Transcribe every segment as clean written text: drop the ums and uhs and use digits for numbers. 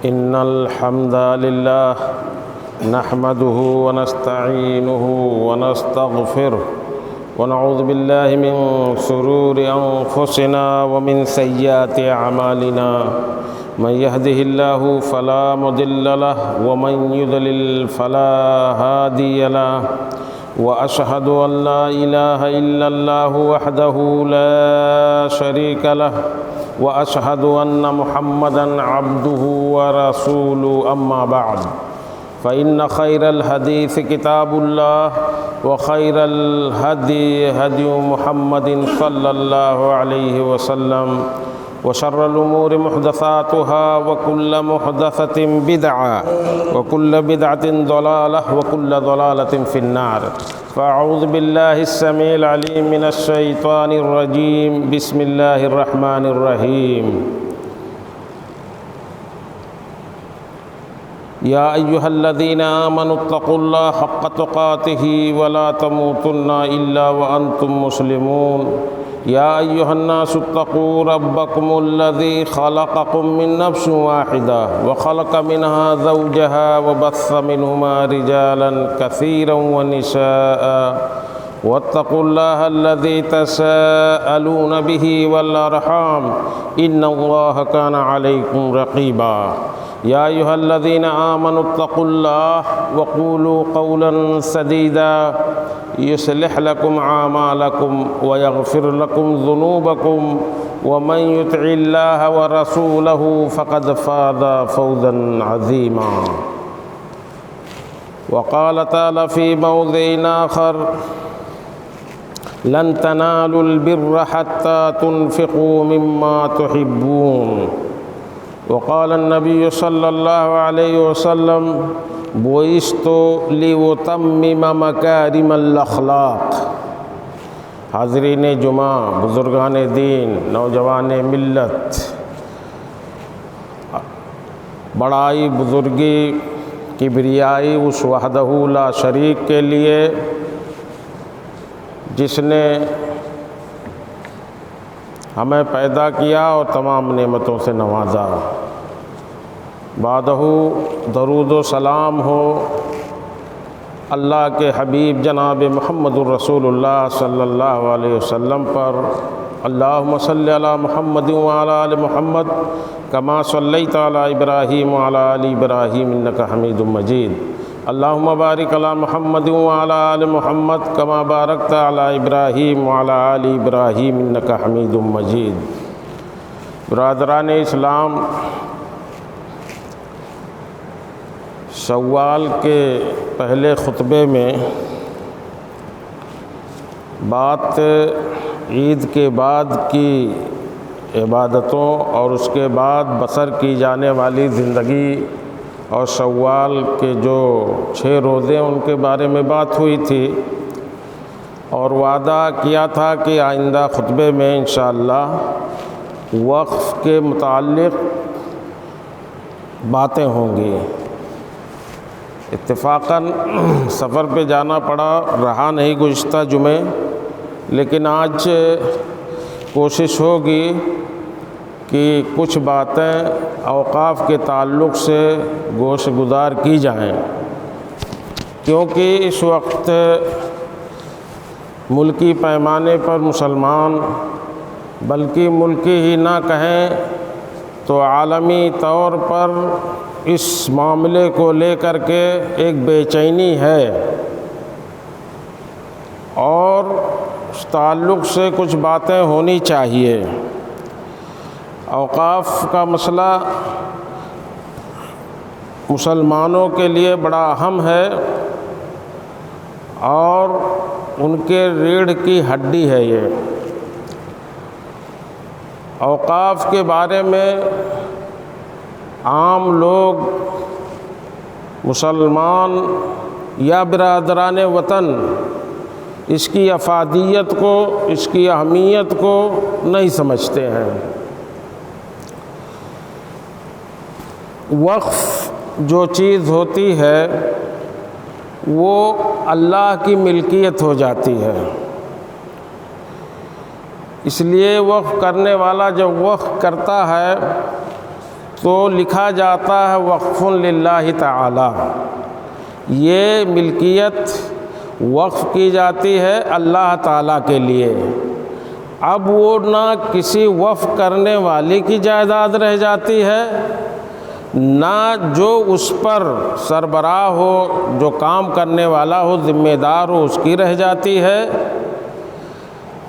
إن الحمد لله نحمده ونستعينه ونستغفره ونعوذ بالله من شرور أنفسنا ومن سيئات أعمالنا من يهده الله فلا مضل له ومن يضلل فلا هادي له وأشهد أن لا إله إلا الله وحده لا شريك له وأشهد أن محمدًا عبده ورسوله أما بعد فإن خير الحديث كتاب الله وخير الهدي هدي محمد صلى الله عليه وسلم وشر الأمور محدثاتها وكل محدثة بدعة وكل بدعة ضلالة وكل ضلالة في النار فأعوذ بالله السميع العليم من الشيطان الرجيم بسم الله الرحمن الرحيم يا أيها الذين آمنوا اتقوا الله حق تقاته ولا تموتن إلا وأنتم مسلمون يا أيها الناس اتقوا ربكم الذي خلقكم من نفس واحدة وخلق منها زوجها وبث منهما رجالا كثيرا ونساء واتقوا الله الذي تساءلون به والأرحام إن الله كان عليكم رقيبا يا أيها الذين آمنوا اتقوا الله وقولوا قولا سديدا يصلح لكم أعمالكم ويغفر لكم ذنوبكم ومن يطع الله ورسوله فقد فاز فوزا عظيما وقال تعالى في موضع آخر لن تنالوا البر حتى تنفقوا مما تحبون وقال النبي صلى الله عليه وسلم بعثت لأتمم مکارم الاخلاق۔ حاضرین جمعہ، بزرگان دین، نوجوان ملت، بڑائی بزرگی کبریائی اس وحدہ لا شریک کے لیے جس نے ہمیں پیدا کیا اور تمام نعمتوں سے نوازا۔ بعدہ درود و سلام ہو اللہ کے حبیب جناب محمد الرسول اللہ صلی اللہ علیہ وسلم پر۔ اللہم صلی علی محمد وعلی آل محمد کما صلیت علی ابراہیم وعلی آل ابراہیم انک حمید مجید۔ اللہم بارک علی محمد وعلی آل محمد کما بارکت علی ابراہیم وعلی آل ابراہیم انک حمید مجید۔ برادران اسلام، شوال کے پہلے خطبے میں بات عید کے بعد کی عبادتوں اور اس کے بعد بسر کی جانے والی زندگی اور شوال کے جو 6 روزے ان کے بارے میں بات ہوئی تھی، اور وعدہ کیا تھا کہ آئندہ خطبے میں انشاءاللہ وقف کے متعلق باتیں ہوں گی۔ اتفاقاً سفر پہ جانا پڑا، رہا نہیں گزشتہ جمعے، لیکن آج کوشش ہوگی کہ کچھ باتیں اوقاف کے تعلق سے گوش گزار کی جائیں، کیونکہ اس وقت ملکی پیمانے پر مسلمان، بلکہ ملکی ہی نہ کہیں تو عالمی طور پر اس معاملے کو لے کر کے ایک بے چینی ہے، اور اس تعلق سے کچھ باتیں ہونی چاہیے۔ اوقاف کا مسئلہ مسلمانوں کے لیے بڑا اہم ہے اور ان کے ریڑھ کی ہڈی ہے۔ یہ اوقاف کے بارے میں عام لوگ، مسلمان یا برادران وطن اس کی افادیت کو، اس کی اہمیت کو نہیں سمجھتے ہیں۔ وقف جو چیز ہوتی ہے وہ اللہ کی ملکیت ہو جاتی ہے، اس لیے وقف کرنے والا جب وقف کرتا ہے تو لکھا جاتا ہے وقف للہ تعالی، یہ ملکیت وقف کی جاتی ہے اللہ تعالیٰ کے لیے۔ اب وہ نہ کسی وقف کرنے والے کی جائیداد رہ جاتی ہے، نہ جو اس پر سربراہ ہو، جو کام کرنے والا ہو، ذمہ دار ہو، اس کی رہ جاتی ہے،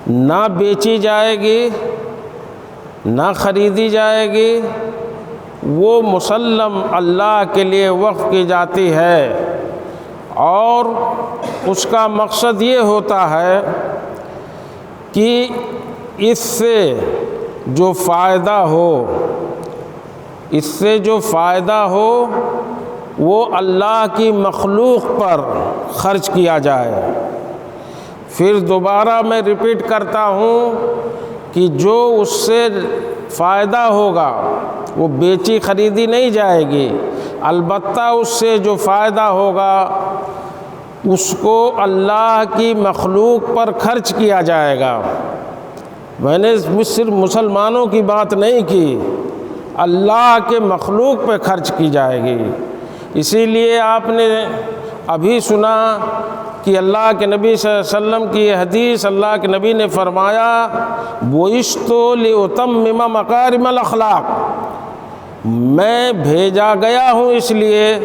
نہ بیچی جائے گی، نہ خریدی جائے گی، وہ مسلم اللہ کے لیے وقف کی جاتی ہے۔ اور اس کا مقصد یہ ہوتا ہے کہ اس سے جو فائدہ ہو، اس سے جو فائدہ ہو وہ اللہ کی مخلوق پر خرچ کیا جائے۔ پھر دوبارہ میں ریپیٹ کرتا ہوں کہ جو اس سے فائدہ ہوگا وہ بیچی خریدی نہیں جائے گی، البتہ اس سے جو فائدہ ہوگا اس کو اللہ کی مخلوق پر خرچ کیا جائے گا۔ میں نے صرف مسلمانوں کی بات نہیں کی، اللہ کے مخلوق پہ خرچ کی جائے گی۔ اسی لیے آپ نے ابھی سنا کہ اللہ کے نبی صلی اللہ علیہ وسلم کی یہ حدیث، اللہ کے نبی نے فرمایا بُعِثْتُ لِأُتَمِّمَ مَكَارِمَ الْأَخْلَاقِ، میں بھیجا گیا ہوں اس لیے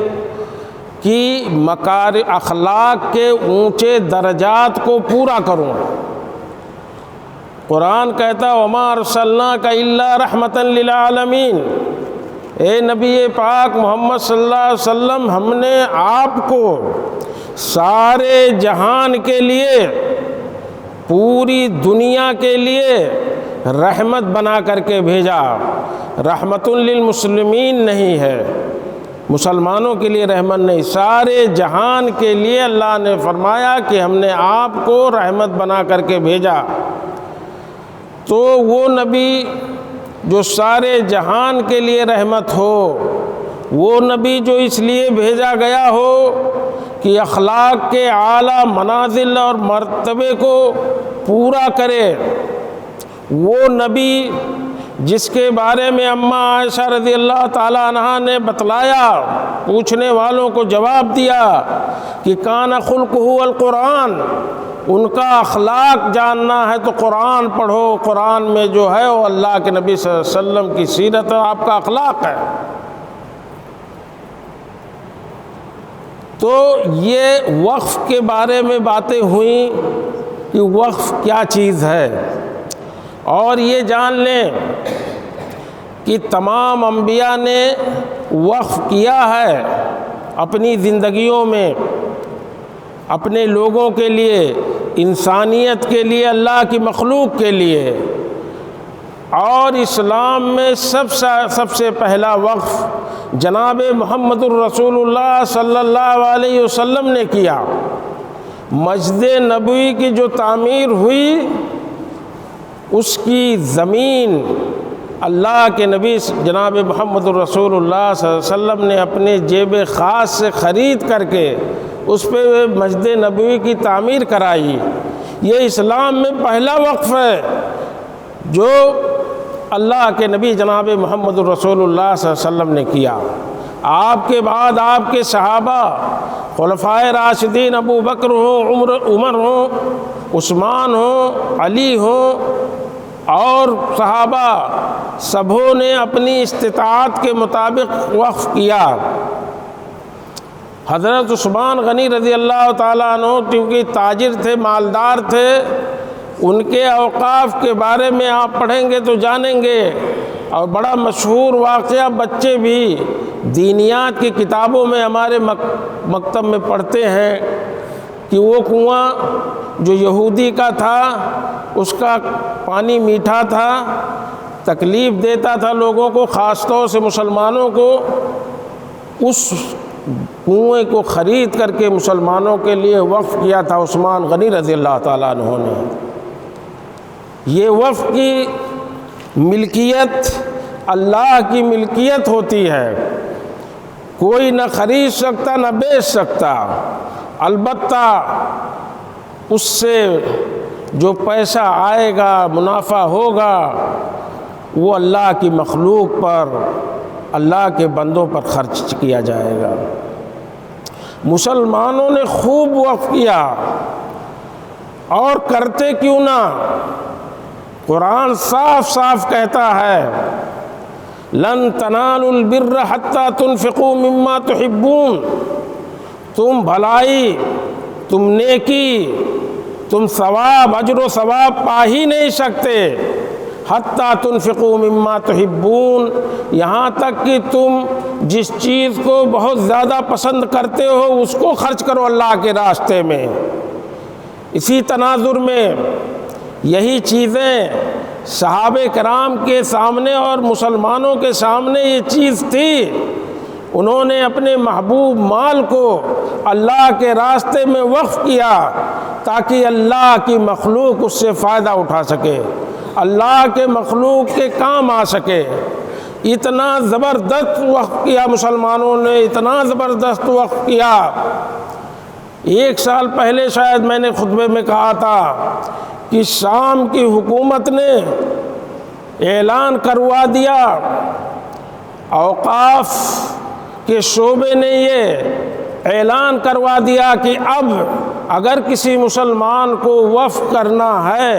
کہ اخلاق کے اونچے درجات کو پورا کروں۔ قرآن کہتا وَمَا أَرْسَلْنَاكَ إِلَّا رَحْمَةً لِلْعَالَمِينَ، اے نبی پاک محمد صلی اللہ علیہ وسلم، ہم نے آپ کو سارے جہان کے لیے، پوری دنیا کے لیے رحمت بنا کر کے بھیجا۔ رحمت للمسلمین نہیں ہے، مسلمانوں کے لیے رحمت نہیں، سارے جہان کے لیے اللہ نے فرمایا کہ ہم نے آپ کو رحمت بنا کر کے بھیجا۔ تو وہ نبی جو سارے جہان کے لیے رحمت ہو، وہ نبی جو اس لیے بھیجا گیا ہو کہ اخلاق کے اعلیٰ منازل اور مرتبے کو پورا کرے، وہ نبی جس کے بارے میں اماں عائشہ رضی اللہ تعالیٰ عنہا نے بتلایا، پوچھنے والوں کو جواب دیا کہ کان خلقہ القرآن، ان کا اخلاق جاننا ہے تو قرآن پڑھو، قرآن میں جو ہے وہ اللہ کے نبی صلی اللہ علیہ وسلم کی سیرت ہے، آپ کا اخلاق ہے۔ تو یہ وقف کے بارے میں باتیں ہوئیں کہ وقف کیا چیز ہے، اور یہ جان لیں کہ تمام انبیاء نے وقف کیا ہے اپنی زندگیوں میں، اپنے لوگوں کے لیے، انسانیت کے لیے، اللہ کی مخلوق کے لیے۔ اور اسلام میں سب سے پہلا وقف جناب محمد الرسول اللہ صلی اللہ علیہ وسلم نے کیا۔ مسجد نبوی کی جو تعمیر ہوئی، اس کی زمین اللہ کے نبی جناب محمد الرسول اللہ صلی اللہ علیہ وسلم نے اپنے جیب خاص سے خرید کر کے اس پہ مسجد نبوی کی تعمیر کرائی۔ یہ اسلام میں پہلا وقف ہے جو اللہ کے نبی جناب محمد الرسول اللہ صلی اللہ علیہ وسلم نے کیا۔ آپ کے بعد آپ کے صحابہ، خلفائے راشدین، ابو بکر ہوں، عمر ہوں، عثمان ہوں، علی ہوں، اور صحابہ سبھوں نے اپنی استطاعت کے مطابق وقف کیا۔ حضرت عثمان غنی رضی اللہ تعالیٰ عنہ کیونکہ تاجر تھے، مالدار تھے، ان کے اوقاف کے بارے میں آپ پڑھیں گے تو جانیں گے، اور بڑا مشہور واقعہ بچے بھی دینیات کی کتابوں میں ہمارے مکتب میں پڑھتے ہیں کہ وہ کنواں جو یہودی کا تھا، اس کا پانی میٹھا تھا، تکلیف دیتا تھا لوگوں کو، خاص طور سے مسلمانوں کو۔ اس کنویں کو خرید کر کے مسلمانوں کے لیے وقف کیا تھا عثمان غنی رضی اللہ تعالیٰ عنہ نے۔ یہ وقف کی ملکیت اللہ کی ملکیت ہوتی ہے، کوئی نہ خرید سکتا نہ بیچ سکتا، البتہ اس سے جو پیسہ آئے گا، منافع ہوگا، وہ اللہ کی مخلوق پر اللہ کے بندوں پر خرچ کیا جائے گا۔ مسلمانوں نے خوب وقف کیا، اور کرتے کیوں نہ؟ قرآن صاف صاف کہتا ہے لن تنالوا البر حتى تنفقوا مما تحبون، تم بھلائی، تم نیکی، تم ثواب، اجر و ثواب پا ہی نہیں سکتے حتیٰ تنفقوا مما تحبون، یہاں تک کہ تم جس چیز کو بہت زیادہ پسند کرتے ہو اس کو خرچ کرو اللہ کے راستے میں۔ اسی تناظر میں یہی چیزیں صحابہ کرام کے سامنے اور مسلمانوں کے سامنے یہ چیز تھی، انہوں نے اپنے محبوب مال کو اللہ کے راستے میں وقف کیا تاکہ اللہ کی مخلوق اس سے فائدہ اٹھا سکے، اللہ کے مخلوق کے کام آ سکے۔ اتنا زبردست وقف کیا مسلمانوں نے، اتنا زبردست وقف کیا۔ 1 سال پہلے شاید میں نے خطبے میں کہا تھا کہ شام کی حکومت نے اعلان کروا دیا، اوقاف کے شعبے نے یہ اعلان کروا دیا کہ اب اگر کسی مسلمان کو وقف کرنا ہے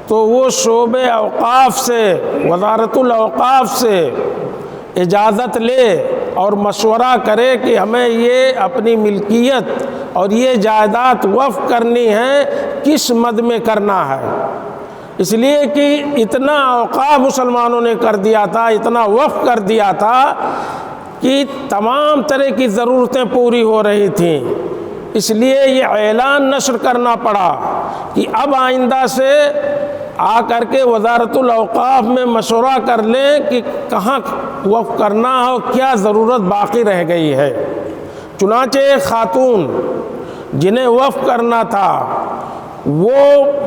تو وہ شعبے اوقاف سے، وزارت الاوقاف سے اجازت لے اور مشورہ کرے کہ ہمیں یہ اپنی ملکیت اور یہ جائیداد وقف کرنی ہے، کس مد میں کرنا ہے۔ اس لیے کہ اتنا اوقاف مسلمانوں نے کر دیا تھا، اتنا وقف کر دیا تھا کہ تمام طرح کی ضرورتیں پوری ہو رہی تھیں۔ اس لیے یہ اعلان نشر کرنا پڑا کہ اب آئندہ سے آ کر کے وزارت الاوقاف میں مشورہ کر لیں کہ کہاں وقف کرنا ہو، کیا ضرورت باقی رہ گئی ہے۔ چنانچہ ایک خاتون جنہیں وقف کرنا تھا وہ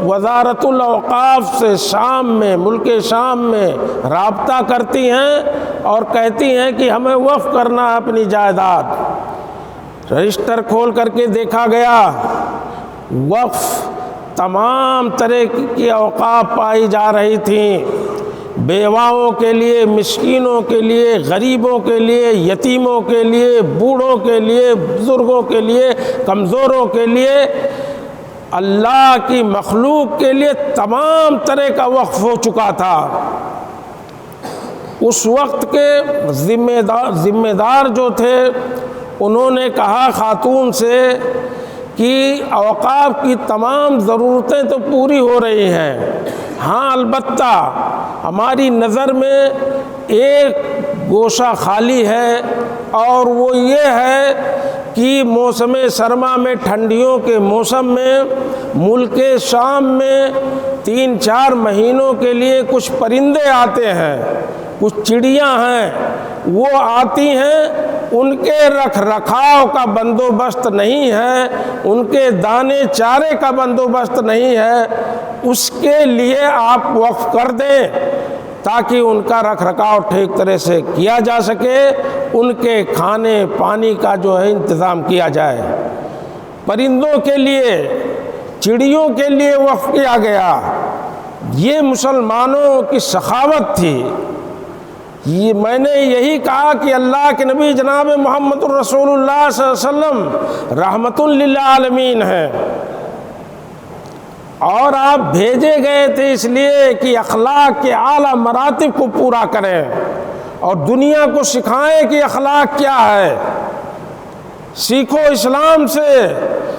وزارت الاوقاف سے شام میں، ملک شام میں رابطہ کرتی ہیں اور کہتی ہیں کہ ہمیں وقف کرنا ہے اپنی جائیداد۔ رجسٹر کھول کر کے دیکھا گیا، وقف تمام طرح کی اوقاف پائی جا رہی تھیں، بیواؤں کے لیے، مسکینوں کے لیے، غریبوں کے لیے، یتیموں کے لیے، بوڑھوں کے لیے، بزرگوں کے لیے، کمزوروں کے لیے، اللہ کی مخلوق کے لیے تمام طرح کا وقف ہو چکا تھا۔ اس وقت کے ذمہ دار جو تھے انہوں نے کہا خاتون سے کہ اوقاف کی تمام ضرورتیں تو پوری ہو رہی ہیں، ہاں البتہ ہماری نظر میں ایک گوشہ خالی ہے، اور وہ یہ ہے کہ موسم سرما میں، ٹھنڈیوں کے موسم میں ملک شام میں 3-4 مہینوں کے لیے کچھ پرندے آتے ہیں، کچھ چڑیاں ہیں، وہ آتی ہیں، ان کے رکھ رکھاؤ کا بندوبست نہیں ہے، ان کے دانے چارے کا بندوبست نہیں ہے، اس کے لیے آپ وقف کر دیں تاکہ ان کا رکھ رکھاؤ ٹھیک طرح سے کیا جا سکے، ان کے کھانے پانی کا جو ہے انتظام کیا جائے۔ پرندوں کے لیے، چڑیوں کے لیے وقف کیا گیا۔ یہ مسلمانوں کی سخاوت تھی۔ یہ میں نے یہی کہا کہ اللہ کے نبی جناب محمد الرسول اللہ صلی اللہ علیہ وسلم رحمت للعالمین ہیں، اور آپ بھیجے گئے تھے اس لیے کہ اخلاق کے اعلیٰ مراتب کو پورا کریں اور دنیا کو سکھائیں کہ اخلاق کیا ہے۔ سیکھو اسلام سے،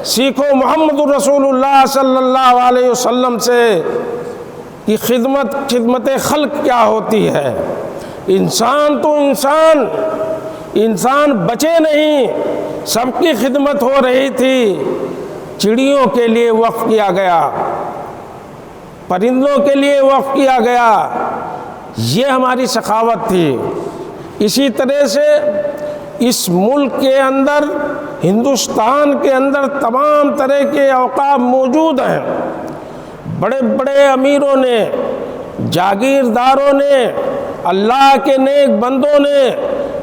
سیکھو محمد الرسول اللہ صلی اللہ علیہ وسلم سے کہ خدمت خلق کیا ہوتی ہے۔ انسان تو انسان بچے نہیں، سب کی خدمت ہو رہی تھی۔ چڑیوں کے لیے وقف کیا گیا، پرندوں کے لیے وقف کیا گیا، یہ ہماری سخاوت تھی۔ اسی طرح سے اس ملک کے اندر، ہندوستان کے اندر تمام طرح کے اوقاف موجود ہیں۔ بڑے بڑے امیروں نے، جاگیرداروں نے، اللہ کے نیک بندوں نے،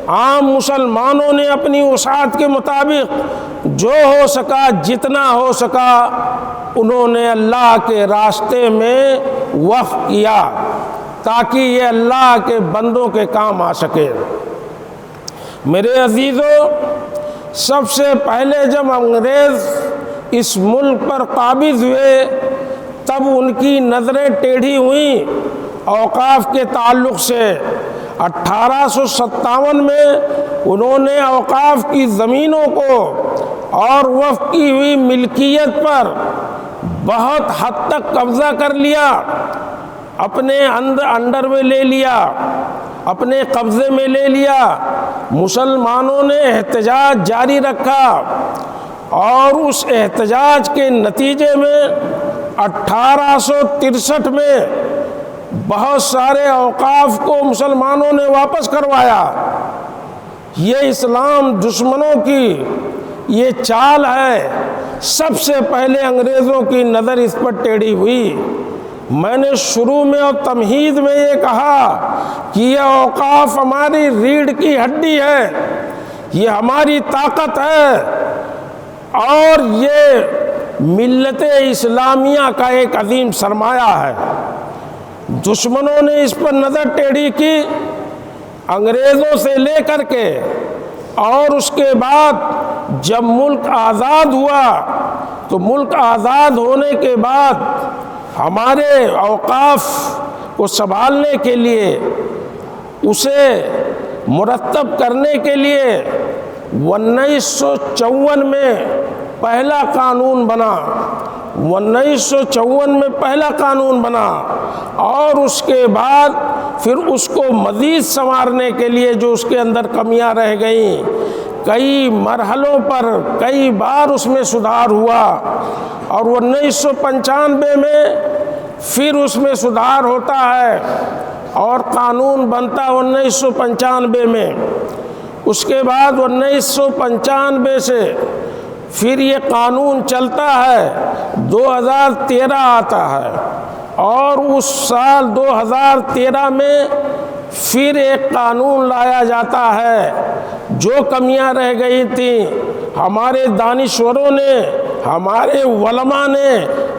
عام مسلمانوں نے اپنی وسعت کے مطابق جو ہو سکا، جتنا ہو سکا، انہوں نے اللہ کے راستے میں وقف کیا تاکہ یہ اللہ کے بندوں کے کام آ سکے۔ میرے عزیزو، سب سے پہلے جب انگریز اس ملک پر قابض ہوئے تب ان کی نظریں ٹیڑھی ہوئیں اوقاف کے تعلق سے۔ 1857 میں انہوں نے اوقاف کی زمینوں کو اور وقف کی ہوئی ملکیت پر بہت حد تک قبضہ کر لیا، اپنے انڈر میں لے لیا، اپنے قبضے میں لے لیا۔ مسلمانوں نے احتجاج جاری رکھا اور اس احتجاج کے نتیجے میں 1863 میں بہت سارے اوقاف کو مسلمانوں نے واپس کروایا۔ یہ اسلام دشمنوں کی یہ چال ہے۔ سب سے پہلے انگریزوں کی نظر اس پر ٹیڑھی ہوئی۔ میں نے شروع میں اور تمہید میں یہ کہا کہ یہ اوقاف ہماری ریڑھ کی ہڈی ہے، یہ ہماری طاقت ہے اور یہ ملت اسلامیہ کا ایک عظیم سرمایہ ہے۔ دشمنوں نے اس پر نظر ٹیڑھی کی انگریزوں سے لے کر کے، اور اس کے بعد جب ملک آزاد ہوا تو ملک آزاد ہونے کے بعد ہمارے اوقاف کو سنبھالنے کے لیے، اسے مرتب کرنے کے لیے 1954 میں پہلا قانون بنا۔ 1954 میں پہلا قانون بنا اور اس کے بعد پھر اس کو مزید سنوارنے کے لیے جو اس کے اندر کمیاں رہ گئیں، کئی مرحلوں پر کئی بار اس میں سدھار ہوا، اور 1995 میں پھر اس میں سدھار ہوتا ہے اور قانون بنتا 1995 میں۔ اس کے بعد 1995 سے پھر یہ قانون چلتا ہے، 2013 آتا ہے، اور اس سال 2013 میں پھر ایک قانون لایا جاتا ہے۔ جو کمیاں رہ گئی تھیں ہمارے دانشوروں نے، ہمارے علماء نے،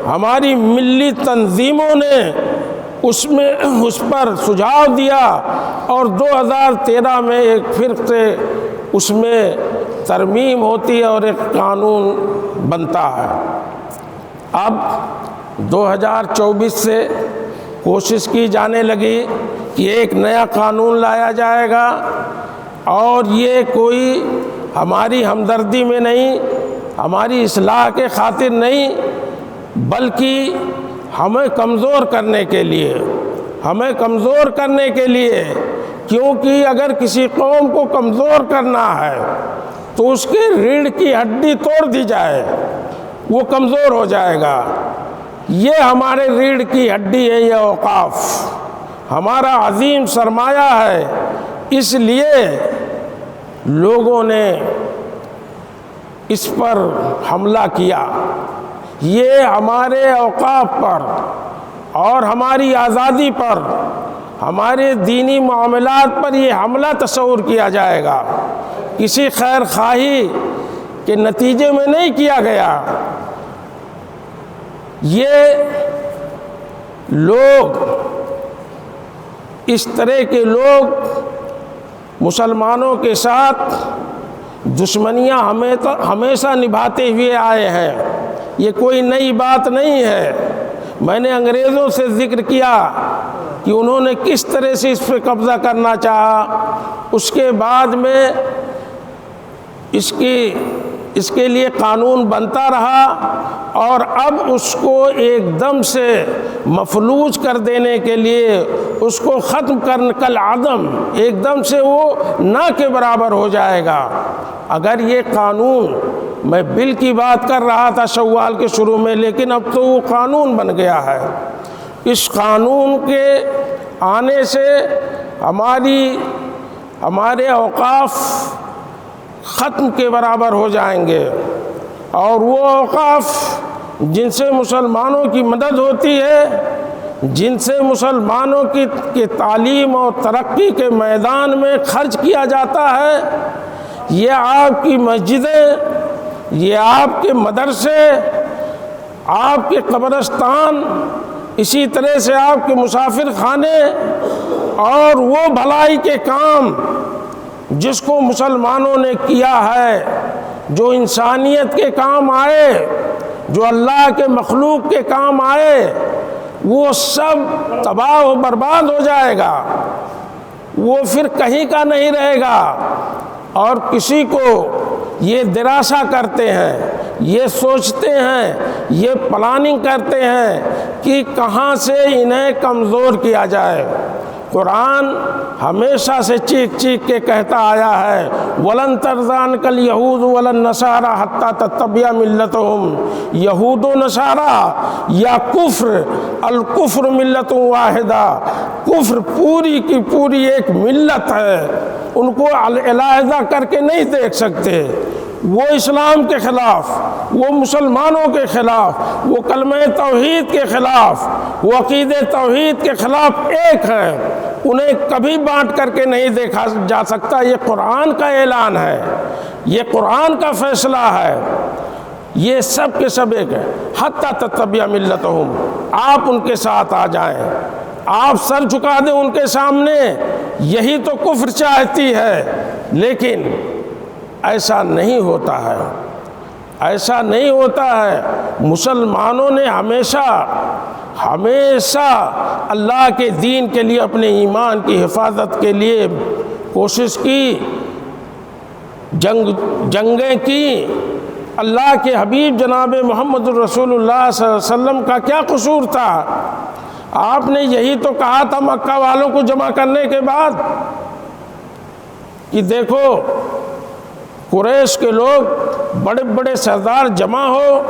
ہماری ملی تنظیموں نے اس پر سجھاؤ دیا، اور 2013 میں ایک پھر سے اس میں ترمیم ہوتی ہے اور ایک قانون بنتا ہے۔ اب 2024 سے کوشش کی جانے لگی کہ ایک نیا قانون لایا جائے گا، اور یہ کوئی ہماری ہمدردی میں نہیں، ہماری اصلاح کے خاطر نہیں، بلکہ ہمیں کمزور کرنے کے لیے، ہمیں کمزور کرنے کے لیے، کیونکہ اگر کسی قوم کو کمزور کرنا ہے تو اس کے ریڑھ کی ہڈی توڑ دی جائے، وہ کمزور ہو جائے گا۔ یہ ہمارے ریڑھ کی ہڈی ہے، یہ اوقاف ہمارا عظیم سرمایہ ہے۔ اس لیے لوگوں نے اس پر حملہ کیا۔ یہ ہمارے اوقاف پر اور ہماری آزادی پر، ہمارے دینی معاملات پر یہ حملہ تصور کیا جائے گا، کسی خیر خواہی کے نتیجے میں نہیں کیا گیا۔ یہ لوگ، اس طرح کے لوگ مسلمانوں کے ساتھ دشمنیاں ہمیشہ نبھاتے ہوئے آئے ہیں۔ یہ کوئی نئی بات نہیں ہے۔ میں نے انگریزوں سے ذکر کیا کہ انہوں نے کس طرح سے اس پہ قبضہ کرنا چاہا، اس کے بعد میں اس کے لیے قانون بنتا رہا، اور اب اس کو ایک دم سے مفلوج کر دینے کے لیے، اس کو ختم کرنے کالعدم، ایک دم سے وہ نہ کے برابر ہو جائے گا۔ اگر یہ قانون، میں بل کی بات کر رہا تھا شوال کے شروع میں، لیکن اب تو وہ قانون بن گیا ہے۔ اس قانون کے آنے سے ہمارے اوقاف ختم کے برابر ہو جائیں گے، اور وہ اوقاف جن سے مسلمانوں کی مدد ہوتی ہے، جن سے مسلمانوں کی تعلیم اور ترقی کے میدان میں خرچ کیا جاتا ہے، یہ آپ کی مسجدیں، یہ آپ کے مدرسے، آپ کے قبرستان، اسی طرح سے آپ کے مسافر خانے اور وہ بھلائی کے کام جس کو مسلمانوں نے کیا ہے، جو انسانیت کے کام آئے، جو اللہ کے مخلوق کے کام آئے، وہ سب تباہ و برباد ہو جائے گا، وہ پھر کہیں کا نہیں رہے گا۔ اور کسی کو یہ دراسہ کرتے ہیں، یہ سوچتے ہیں، یہ پلاننگ کرتے ہیں کہ کہاں سے انہیں کمزور کیا جائے۔ قرآن ہمیشہ سے چیخ چیخ کے کہتا آیا ہے وَلَن تَرْضَىٰ عَنْكَ الْيَهُودُ وَلَا النَّصَارَىٰ حَتَّىٰ تَتَّبِعَ مِلَّتَهُمْ، یہود و نصارہ یا کفر، الکفر ملت واحدہ، کفر پوری کی پوری ایک ملت ہے، ان کو علیحدہ کر کے نہیں دیکھ سکتے۔ وہ اسلام کے خلاف، وہ مسلمانوں کے خلاف، وہ کلمہ توحید کے خلاف، وہ عقید توحید کے خلاف ایک ہے، انہیں کبھی بانٹ کر کے نہیں دیکھا جا سکتا۔ یہ قرآن کا اعلان ہے، یہ قرآن کا فیصلہ ہے، یہ سب کے سب ایک ہے۔ حتیٰ تتبع ملتہم، آپ ان کے ساتھ آ جائیں، آپ سر جھکا دیں ان کے سامنے، یہی تو کفر چاہتی ہے۔ لیکن ایسا نہیں ہوتا ہے، ایسا نہیں ہوتا ہے۔ مسلمانوں نے ہمیشہ اللہ کے دین کے لیے، اپنے ایمان کی حفاظت کے لیے کوشش کی، جنگیں کی۔ اللہ کے حبیب جناب محمد الرسول اللہ صلی اللہ علیہ وسلم کا کیا قصور تھا؟ آپ نے یہی تو کہا تھا مکہ والوں کو جمع کرنے کے بعد کہ دیکھو قریش کے لوگ بڑے بڑے سردار جمع ہو،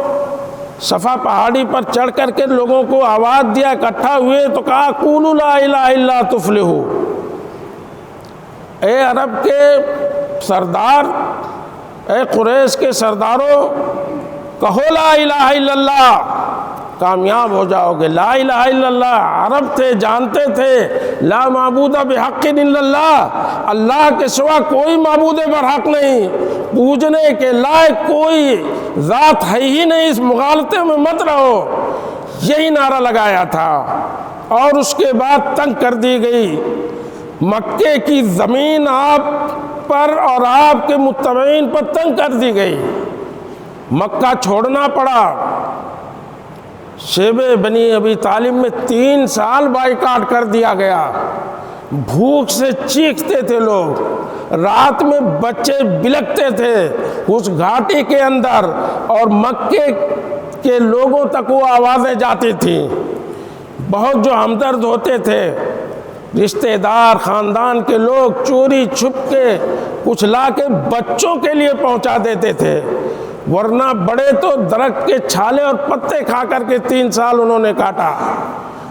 صفا پہاڑی پر چڑھ کر کے لوگوں کو آواز دیا، اکٹھا ہوئے تو کہا قولوا لا الہ الا تفلحوا، اے عرب کے سردار، اے قریش کے سرداروں، کہو لا الہ الا اللہ، کامیاب ہو جاؤ گے۔ لا الہ الا اللہ، عرب تھے، جانتے تھے لا معبود بحق الا اللہ، اللہ کے سوا کوئی معبود برحق نہیں، پوجنے کے لائق کوئی ذات ہے ہی نہیں، اس مغالطے میں مت رہو، یہی نعرہ لگایا تھا۔ اور اس کے بعد تنگ کر دی گئی، مکے کی زمین آپ پر اور آپ کے متبعین پر تنگ کر دی گئی، مکہ چھوڑنا پڑا۔ شیب بنی ابی طالب میں 3 سال بائیکاٹ کر دیا گیا، بھوک سے چیختے تھے لوگ، رات میں بچے بلکتے تھے اس گھاٹی کے اندر، اور مکے کے لوگوں تک وہ آوازیں جاتی تھیں۔ بہت جو ہمدرد ہوتے تھے، رشتہ دار، خاندان کے لوگ چوری چھپ کے کچھ لا کے بچوں کے لیے پہنچا دیتے تھے، ورنہ بڑے تو درخت کے چھالے اور پتے کھا کر کے 3 سال انہوں نے کاٹا۔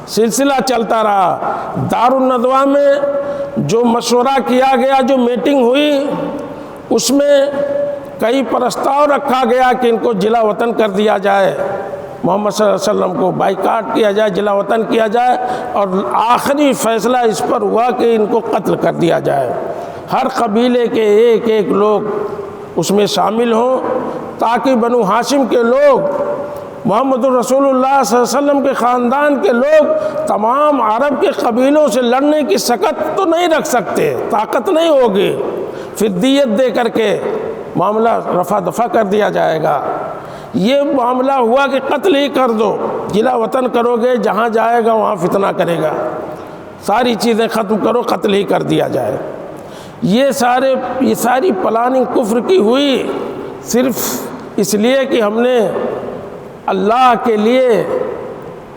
سلسلہ چلتا رہا۔ دار الندوہ میں جو مشورہ کیا گیا، جو میٹنگ ہوئی، اس میں کئی پرستاؤ رکھا گیا کہ ان کو جلا وطن کر دیا جائے، محمد صلی اللہ علیہ وسلم کو بائیکاٹ کیا جائے، جلا وطن کیا جائے، اور آخری فیصلہ اس پر ہوا کہ ان کو قتل کر دیا جائے۔ ہر قبیلے کے ایک ایک لوگ اس میں شامل ہوں، تاکہ بنو ہاشم کے لوگ، محمد الرسول اللہ صلی اللہ علیہ وسلم کے خاندان کے لوگ تمام عرب کے قبیلوں سے لڑنے کی سکت تو نہیں رکھ سکتے، طاقت نہیں ہوگی، پھر دیت دے کر کے معاملہ رفع دفع کر دیا جائے گا۔ یہ معاملہ ہوا کہ قتل ہی کر دو، جلا وطن کرو گے، جہاں جائے گا وہاں فتنہ کرے گا، ساری چیزیں ختم کرو، قتل ہی کر دیا جائے۔ یہ ساری پلاننگ کفر کی ہوئی، صرف اس لیے کہ ہم نے اللہ کے لیے،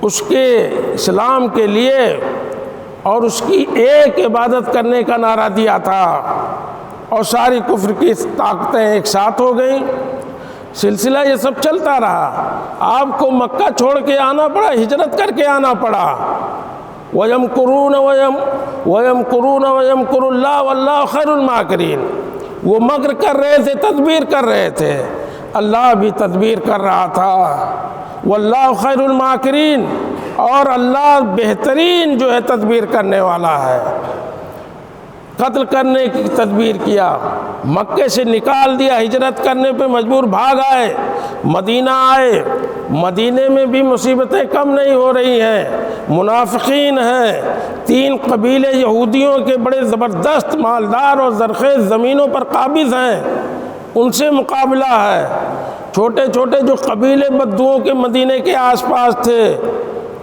اس کے اسلام کے لیے اور اس کی ایک عبادت کرنے کا نعرہ دیا تھا، اور ساری کفر کی طاقتیں ایک ساتھ ہو گئیں۔ سلسلہ یہ سب چلتا رہا، آپ کو مکہ چھوڑ کے آنا پڑا، ہجرت کر کے آنا پڑا۔ وَيَمْكُرُونَ وَيَمْكُرُ اللَّهُ وَاللَّهُ خَيْرُ الْمَاكِرِينَ، وہ مکر کر رہے تھے، تدبیر کر رہے تھے، اللہ بھی تدبیر کر رہا تھا۔ وَاللَّهُ خَيْرُ الْمَاكِرِينَ، اور اللہ بہترین جو ہے تدبیر کرنے والا ہے۔ قتل کرنے کی تدبیر کیا، مکے سے نکال دیا، ہجرت کرنے پہ مجبور، بھاگ آئے، مدینہ آئے۔ مدینے میں بھی مصیبتیں کم نہیں ہو رہی ہیں، منافقین ہیں، 3 قبیلے یہودیوں کے بڑے زبردست مالدار اور زرخیز زمینوں پر قابض ہیں، ان سے مقابلہ ہے۔ چھوٹے چھوٹے جو قبیلے بدوؤں کے مدینے کے آس پاس تھے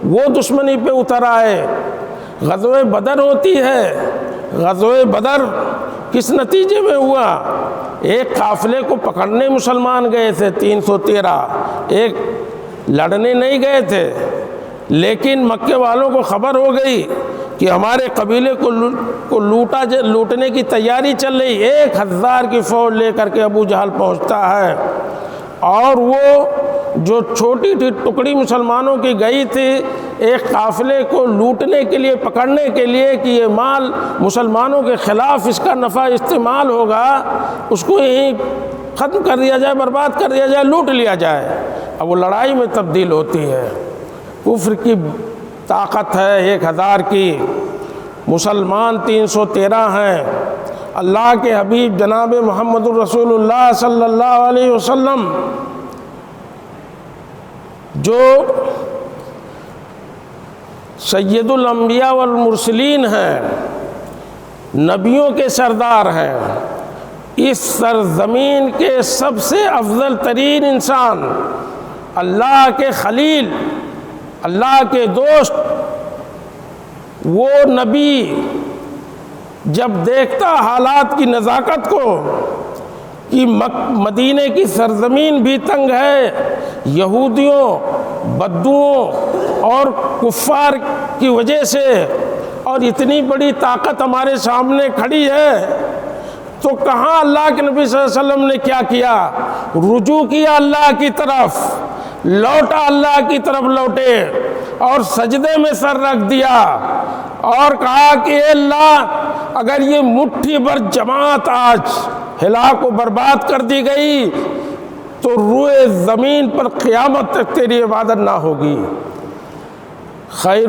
وہ دشمنی پہ اتر آئے۔ غزوہ بدر ہوتی ہے۔ غزوہ بدر کس نتیجے میں ہوا؟ ایک قافلے کو پکڑنے مسلمان گئے تھے 313، ایک لڑنے نہیں گئے تھے، لیکن مکے والوں کو خبر ہو گئی کہ ہمارے قبیلے کو لوٹنے کی تیاری چل رہی۔ 1000 کی فوج لے کر کے ابو جہل پہنچتا ہے، اور وہ جو چھوٹی سی ٹکڑی مسلمانوں کی گئی تھی ایک قافلے کو لوٹنے کے لیے، پکڑنے کے لیے کہ یہ مال مسلمانوں کے خلاف اس کا نفع استعمال ہوگا، اس کو یہیں ختم کر دیا جائے، برباد کر دیا جائے، لوٹ لیا جائے۔ اب وہ لڑائی میں تبدیل ہوتی ہے۔ کفر کی طاقت ہے 1000 کی، مسلمان 313 ہیں۔ اللہ کے حبیب جناب محمد الرسول اللہ صلی اللہ علیہ وسلم جو سید الانبیاء والمرسلین ہیں، نبیوں کے سردار ہیں، اس سرزمین کے سب سے افضل ترین انسان، اللہ کے خلیل، اللہ کے دوست، وہ نبی جب دیکھتا حالات کی نزاکت کو کہ مدینے کی سرزمین بھی تنگ ہے، یہودیوں، بدوؤں اور کفار کی وجہ سے، اور اتنی بڑی طاقت ہمارے سامنے کھڑی ہے، تو کہاں اللہ کے نبی صلی اللہ علیہ وسلم نے کیا کیا؟ رجوع کیا اللہ کی طرف، لوٹا اللہ کی طرف لوٹے اور سجدے میں سر رکھ دیا اور کہا کہ اے اللہ، اگر یہ مٹھی بھر جماعت آج ہلاک و برباد کر دی گئی تو روئے زمین پر قیامت تک تیری عبادت نہ ہوگی۔ خیر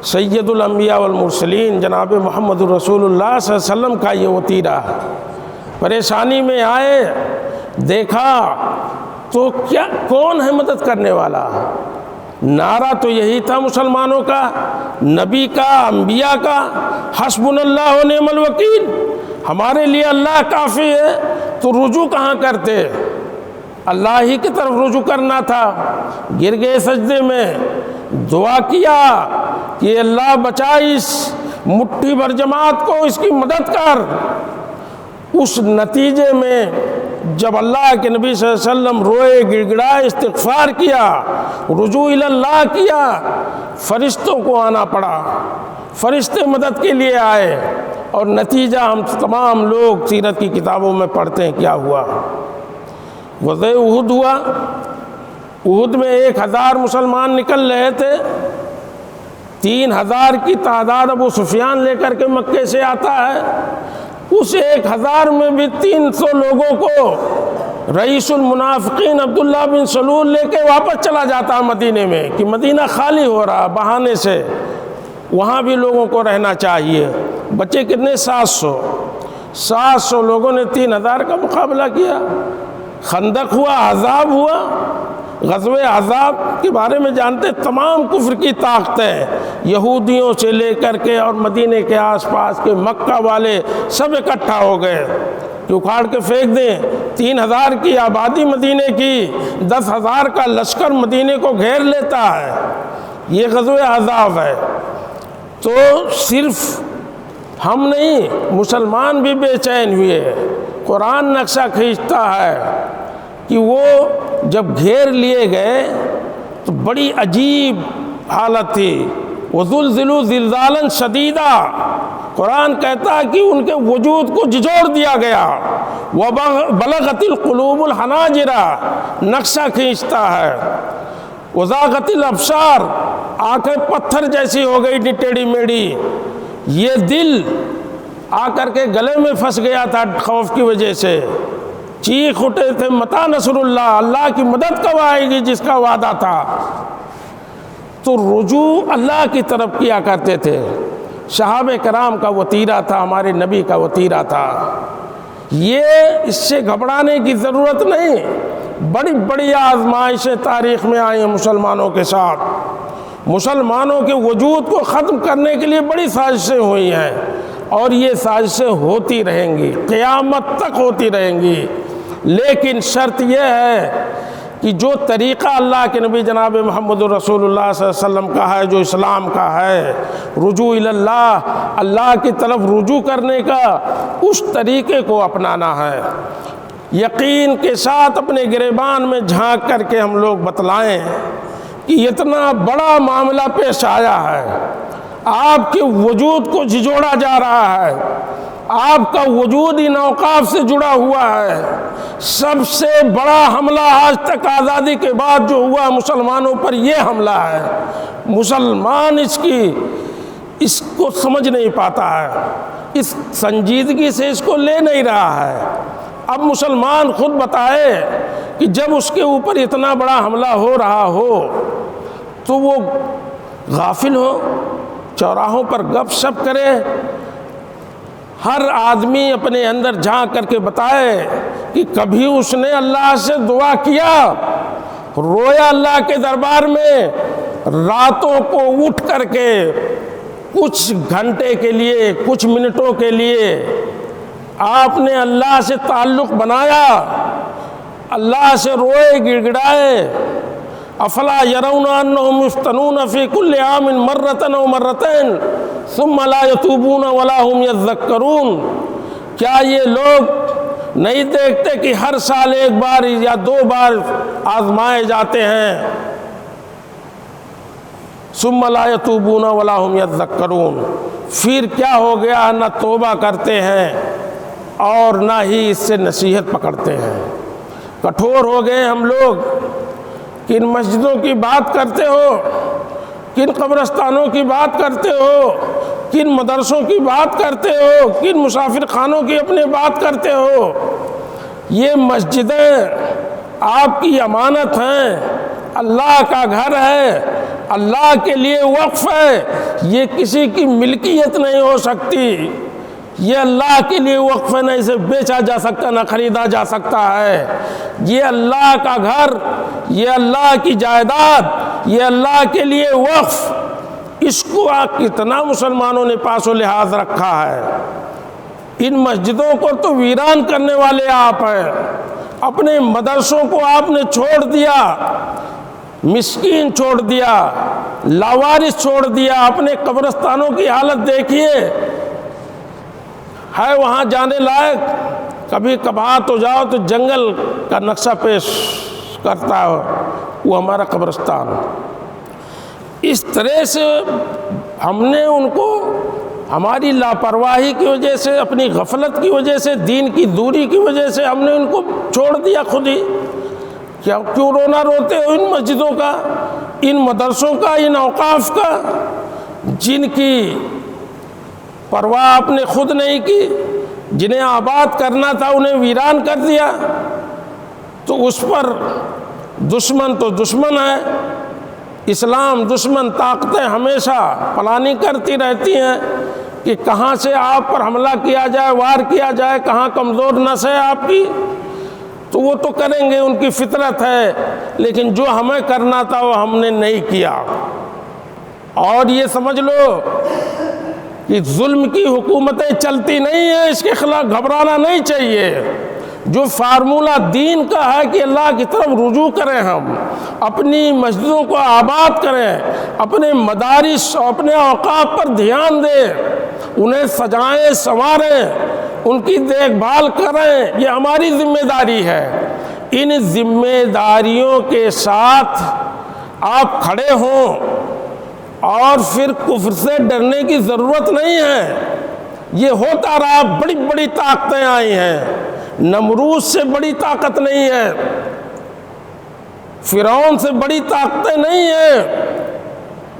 سید الانبیاء والمرسلین جناب محمد الرسول اللہ صلی اللہ علیہ وسلم کا یہ وتیرہ ہے۔ پریشانی میں آئے، دیکھا تو کیا کون ہے مدد کرنے والا؟ نعرہ تو یہی تھا مسلمانوں کا، نبی کا، انبیاء کا، حسبنا اللہ و نعم الوکیل، ہمارے لیے اللہ کافی ہے۔ تو رجوع کہاں کرتے؟ اللہ ہی کی طرف رجوع کرنا تھا۔ گر گئے سجدے میں، دعا کیا کہ اللہ بچا اس مٹھی بھر جماعت کو، اس کی مدد کر۔ اس نتیجے میں جب اللہ کے نبی صلی اللہ علیہ وسلم روئے، گڑ گڑائے، استغفار کیا، رجوع اللہ کیا، فرشتوں کو آنا پڑا، فرشتے مدد کے لیے آئے، اور نتیجہ ہم تمام لوگ سیرت کی کتابوں میں پڑھتے ہیں کیا ہوا۔ غزوہ احد ہوا۔ احد میں 1000 مسلمان نکل رہے تھے، 3000 کی تعداد ابو سفیان لے کر کے مکے سے آتا ہے۔ اس 1000 میں بھی 300 لوگوں کو رئیس المنافقین عبداللہ بن سلول لے کے واپس چلا جاتا ہے مدینے میں، کہ مدینہ خالی ہو رہا بہانے سے، وہاں بھی لوگوں کو رہنا چاہیے۔ بچے کتنے؟ 700 لوگوں نے 3000 کا مقابلہ کیا۔ خندق ہوا، احزاب ہوا۔ غزوہ احزاب کے بارے میں جانتے، تمام کفر کی طاقتیں یہودیوں سے لے کر کے اور مدینے کے آس پاس کے مکہ والے سب اکٹھا ہو گئے کہ اکھاڑ کے پھینک دیں۔ 3000 کی آبادی مدینے کی، 10,000 کا لشکر مدینے کو گھیر لیتا ہے۔ یہ غزوہ احزاب ہے۔ تو صرف ہم نہیں، مسلمان بھی بے چین ہوئے۔ قرآن نقشہ کھینچتا ہے کہ وہ جب گھیر لیے گئے تو بڑی عجیب حالت تھی۔ وَزُلْزِلُوا زِلْزَالًا شَدِيدًا، قرآن کہتا ہے کہ ان کے وجود کو جھجوڑ دیا گیا۔ وَبَلَغَتِ الْقُلُوبُ الْحَنَاجِرَ، نقشہ کھینچتا ہے۔ وَزَاغَتِ الْأَبْصَارُ، آنکھیں پتھر جیسی ہو گئی ٹیڑھی میڑھی۔ یہ دل آ کر کے گلے میں پھنس گیا تھا خوف کی وجہ سے، چیخ اٹھے تھے متی نصر اللہ، اللہ کی مدد کب آئے گی جس کا وعدہ تھا۔ تو رجوع اللہ کی طرف کیا کرتے تھے۔ صحابہ کرام کا وتیرہ تھا، ہمارے نبی کا وتیرہ تھا۔ یہ اس سے گھبرانے کی ضرورت نہیں۔ بڑی بڑی آزمائشیں تاریخ میں آئی ہیں مسلمانوں کے ساتھ، مسلمانوں کے وجود کو ختم کرنے کے لیے بڑی سازشیں ہوئی ہیں، اور یہ سازشیں ہوتی رہیں گی، قیامت تک ہوتی رہیں گی۔ لیکن شرط یہ ہے کہ جو طریقہ اللہ کے نبی جناب محمد الرسول اللہ صلی اللہ علیہ وسلم کا ہے، جو اسلام کا ہے، رجوع اللہ، اللہ کی طرف رجوع کرنے کا، اس طریقے کو اپنانا ہے۔ یقین کے ساتھ اپنے گریبان میں جھانک کر کے ہم لوگ بتلائیں کہ اتنا بڑا معاملہ پیش آیا ہے، آپ کے وجود کو جھنجھوڑا جا رہا ہے، آپ کا وجود ان اوقاف سے جڑا ہوا ہے۔ سب سے بڑا حملہ آج تک آزادی کے بعد جو ہوا مسلمانوں پر، یہ حملہ ہے۔ مسلمان اس کو سمجھ نہیں پاتا ہے، اس سنجیدگی سے اس کو لے نہیں رہا ہے۔ اب مسلمان خود بتائے کہ جب اس کے اوپر اتنا بڑا حملہ ہو رہا ہو تو وہ غافل ہو، چوراہوں پر گپ شپ کرے، ہر آدمی اپنے اندر جھانک کر کے بتائے کہ کبھی اس نے اللہ سے دعا کیا، رویا اللہ کے دربار میں، راتوں کو اٹھ کر کے کچھ گھنٹے کے لیے، کچھ منٹوں کے لیے آپ نے اللہ سے تعلق بنایا، اللہ سے روئے، گڑگڑائے۔ افلا يرون انهم يفتنون في كل عام مرة او مرتين ثم لا يتوبون ولا هم يذكرون؟ کیا یہ لوگ نہیں دیکھتے کہ ہر سال ایک بار یا دو بار آزمائے جاتے ہیں؟ ثم لا يتوبون ولا هم يذكرون، پھر کیا ہو گیا؟ نہ توبہ کرتے ہیں اور نہ ہی اس سے نصیحت پکڑتے ہیں۔ کٹھور ہو گئے ہم لوگ، کن مسجدوں کی بات کرتے ہو، کن قبرستانوں کی بات کرتے ہو، کن مدرسوں کی بات کرتے ہو، کن مسافر خانوں کی اپنے بات کرتے ہو۔ یہ مسجدیں آپ کی امانت ہیں، اللہ کا گھر ہے، اللہ کے لیے وقف ہے، یہ کسی کی ملکیت نہیں ہو سکتی، یہ اللہ کے لیے وقف ہے، نہ اسے بیچا جا سکتا، نہ خریدا جا سکتا ہے۔ یہ اللہ کا گھر، یہ اللہ کی جائیداد، یہ اللہ کے لیے وقف، اس کو کتنا مسلمانوں نے پاس و لحاظ رکھا ہے۔ ان مسجدوں کو تو ویران کرنے والے آپ ہیں، اپنے مدرسوں کو آپ نے چھوڑ دیا، مسکین چھوڑ دیا، لاوارث چھوڑ دیا۔ اپنے قبرستانوں کی حالت دیکھیے، ہے وہاں جانے لائق؟ کبھی کبھار تو جاؤ تو جنگل کا نقشہ پیش کرتا ہے وہ ہمارا قبرستان۔ اس طرح سے ہم نے ان کو ہماری لاپرواہی کی وجہ سے، اپنی غفلت کی وجہ سے، دین کی دوری کی وجہ سے ہم نے ان کو چھوڑ دیا خود ہی۔ کیوں رونا روتے ہو ان مسجدوں کا، ان مدرسوں کا، ان اوقاف کا، جن کی پرواہ آپ نے خود نہیں کی، جنہیں آباد کرنا تھا انہیں ویران کر دیا؟ تو اس پر دشمن تو دشمن ہے، اسلام دشمن طاقتیں ہمیشہ پلاننگ کرتی رہتی ہیں کہ کہاں سے آپ پر حملہ کیا جائے، وار کیا جائے، کہاں کمزور نس ہے آپ کی، تو وہ تو کریں گے، ان کی فطرت ہے۔ لیکن جو ہمیں کرنا تھا وہ ہم نے نہیں کیا۔ اور یہ سمجھ لو کہ ظلم کی حکومتیں چلتی نہیں ہیں، اس کے خلاف گھبرانا نہیں چاہیے۔ جو فارمولہ دین کا ہے کہ اللہ کی طرف رجوع کریں، ہم اپنی مسجدوں کو آباد کریں، اپنے مدارس اور اپنے اوقاف پر دھیان دیں، انہیں سجائیں سنواریں، ان کی دیکھ بھال کریں، یہ ہماری ذمہ داری ہے۔ ان ذمہ داریوں کے ساتھ آپ کھڑے ہوں، اور پھر کفر سے ڈرنے کی ضرورت نہیں ہے۔ یہ ہوتا رہا، بڑی بڑی طاقتیں آئی ہیں، نمرود سے بڑی طاقت نہیں ہے، فرعون سے بڑی طاقتیں نہیں ہیں۔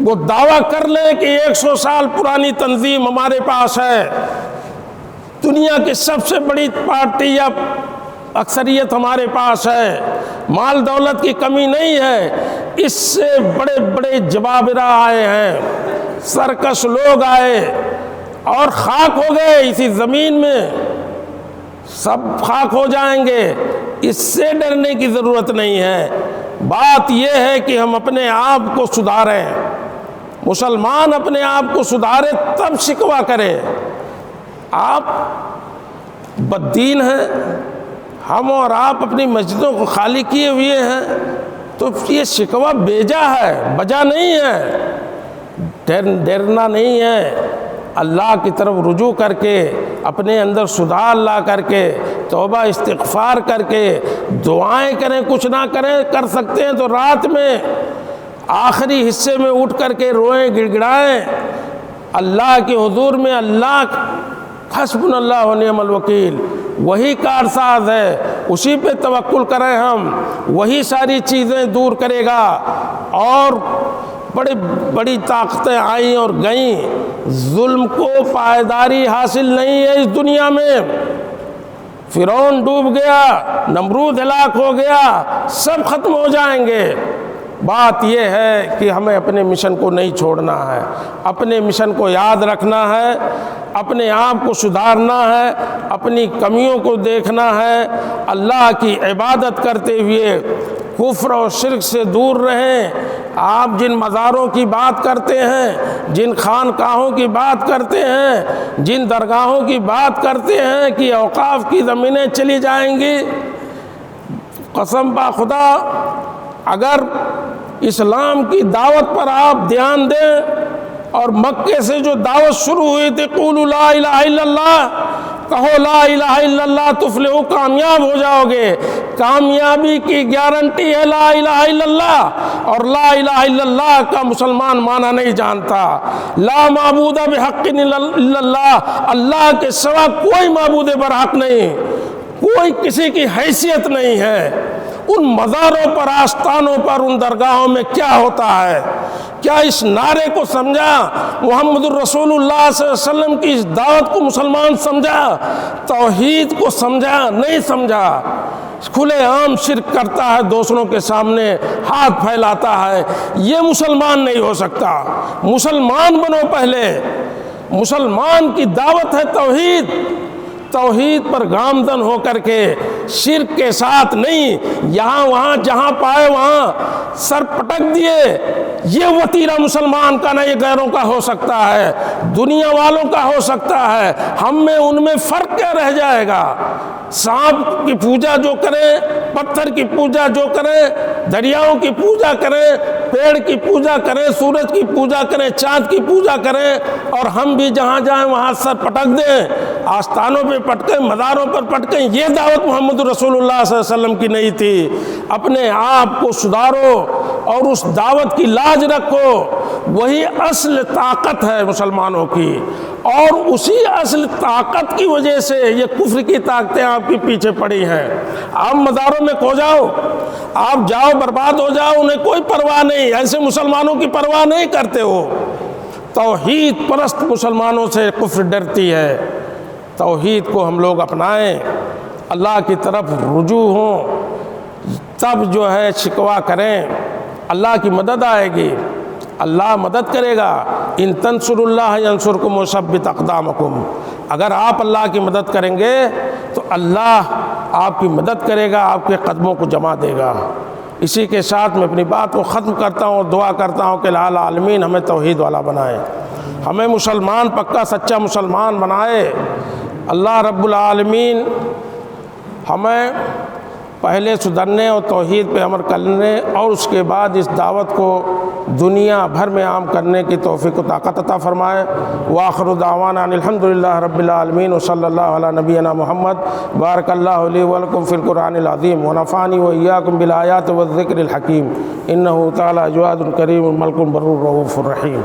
وہ دعویٰ کر لیں کہ 100 سال پرانی تنظیم ہمارے پاس ہے، دنیا کی سب سے بڑی پارٹی یا اکثریت ہمارے پاس ہے، مال دولت کی کمی نہیں ہے۔ اس سے بڑے بڑے جبابرہ آئے ہیں، سرکش لوگ آئے اور خاک ہو گئے اسی زمین میں، سب خاک ہو جائیں گے۔ اس سے ڈرنے کی ضرورت نہیں ہے۔ بات یہ ہے کہ ہم اپنے آپ کو سدھاریں، مسلمان اپنے آپ کو سدھارے تب شکوہ کرے۔ آپ بددین ہیں، ہم اور آپ اپنی مسجدوں کو خالی کیے ہوئے ہیں، تو یہ شکوہ بیجا ہے، بجا نہیں ہے، ڈرنا نہیں ہے۔ اللہ کی طرف رجوع کر کے، اپنے اندر سدھار لا کر کے، توبہ استغفار کر کے دعائیں کریں، کچھ نہ کریں، کر سکتے ہیں تو رات میں آخری حصے میں اٹھ کر کے روئیں، گڑ گڑائیں اللہ کے حضور میں۔ اللہ حسبنا اللہ و نعم الوکیل، وہی کارساز ہے، اسی پہ توکل کریں ہم، وہی ساری چیزیں دور کرے گا۔ اور بڑی بڑی طاقتیں آئیں اور گئیں، ظلم کو پائیداری حاصل نہیں ہے اس دنیا میں۔ فرعون ڈوب گیا، نمرود ہلاک ہو گیا، سب ختم ہو جائیں گے۔ بات یہ ہے کہ ہمیں اپنے مشن کو نہیں چھوڑنا ہے، اپنے مشن کو یاد رکھنا ہے، اپنے آپ کو سدھارنا ہے، اپنی کمیوں کو دیکھنا ہے، اللہ کی عبادت کرتے ہوئے کفر اور شرک سے دور رہیں۔ آپ جن مزاروں کی بات کرتے ہیں، جن خانقاہوں کی بات کرتے ہیں، جن درگاہوں کی بات کرتے ہیں کہ اوقاف کی زمینیں چلی جائیں گی، قسم با خدا اگر اسلام کی دعوت پر آپ دھیان دیں، اور مکے سے جو دعوت شروع ہوئی تھی قولوا لا الہ الا اللہ، کہو لا الہ الا اللہ تفلحوا، کامیاب ہو جاؤ گے۔ کامیابی کی گارنٹی ہے لا الہ الا اللہ، اور لا الہ الا اللہ کا مسلمان معنی نہیں جانتا۔ لا معبود بحق الا اللہ، اللہ کے سوا کوئی معبود برحق نہیں، کوئی کسی کی حیثیت نہیں ہے۔ ان مزاروں پر، آستانوں پر، ان درگاہوں میں کیا ہوتا ہے؟ کیا اس نعرے کو سمجھا؟ محمد الرسول اللہ صلی اللہ علیہ وسلم کی اس دعوت کو مسلمان سمجھا؟ توحید کو سمجھا؟ نہیں سمجھا۔ کھلے عام شرک کرتا ہے، دوسروں کے سامنے ہاتھ پھیلاتا ہے، یہ مسلمان نہیں ہو سکتا۔ مسلمان بنو پہلے، مسلمان کی دعوت ہے توحید، توحید پر گامزن ہو کر کے، شرک کے ساتھ نہیں۔ یہاں وہاں جہاں پائے وہاں سر پٹک دیے، یہ وتیرہ مسلمان کا نہیں، غیروں کا ہو سکتا ہے، دنیا والوں کا ہو سکتا ہے، ہم میں ان میں فرق کیا رہ جائے گا؟ سانپ کی پوجا جو کریں، پتھر کی پوجا جو کریں، دریاؤں کی پوجا کریں، پیڑ کی پوجا کریں، سورج کی پوجا کریں، چاند کی پوجا کریں، اور ہم بھی جہاں جائیں وہاں سر پٹک دیں، آستانوں پہ پٹکیں، مزاروں پر پٹکیں، یہ دعوت محمد رسول اللہ صلی اللہ علیہ وسلم کی نہیں تھی۔ اپنے آپ کو سدھارو اور اس دعوت کی لاج رکھو، وہی اصل طاقت ہے مسلمانوں کی، اور اسی اصل طاقت کی وجہ سے یہ کفر کی طاقتیں آپ کے پیچھے پڑی ہیں۔ آپ مزاروں میں کھو جاؤ، آپ جاؤ برباد ہو جاؤ، انہیں کوئی پرواہ نہیں، ایسے مسلمانوں کی پرواہ نہیں کرتے ہو۔ توحید پرست مسلمانوں سے کفر ڈرتی ہے۔ توحید کو ہم لوگ اپنائیں، اللہ کی طرف رجوع ہوں، تب جو ہے شکوہ کریں، اللہ کی مدد آئے گی، اللہ مدد کرے گا۔ ان تنصروا اللہ ینصرکم ویثبت اقدامکم، اگر آپ اللہ کی مدد کریں گے تو اللہ آپ کی مدد کرے گا، آپ کے قدموں کو جما دے گا۔ اسی کے ساتھ میں اپنی بات کو ختم کرتا ہوں اور دعا کرتا ہوں کہ الہ العالمین ہمیں توحید والا بنائے، ہمیں مسلمان، پکا سچا مسلمان بنائے۔ اللہ رب العالمین ہمیں پہلے سدھرنے اور توحید پہ عمل کرنے، اور اس کے بعد اس دعوت کو دنیا بھر میں عام کرنے کی توفیق و طاقت عطا فرمائے۔ وآخر دعوانا ان الحمدللہ رب العالمین وصلی اللہ علی نبینا محمد۔ بارک اللہ لی ولکم فی القرآن العظیم ونفعنی وإیاکم بالآیات والذکر الحکیم، انہ تعالی جواد کریم ملک بر رؤوف رحیم۔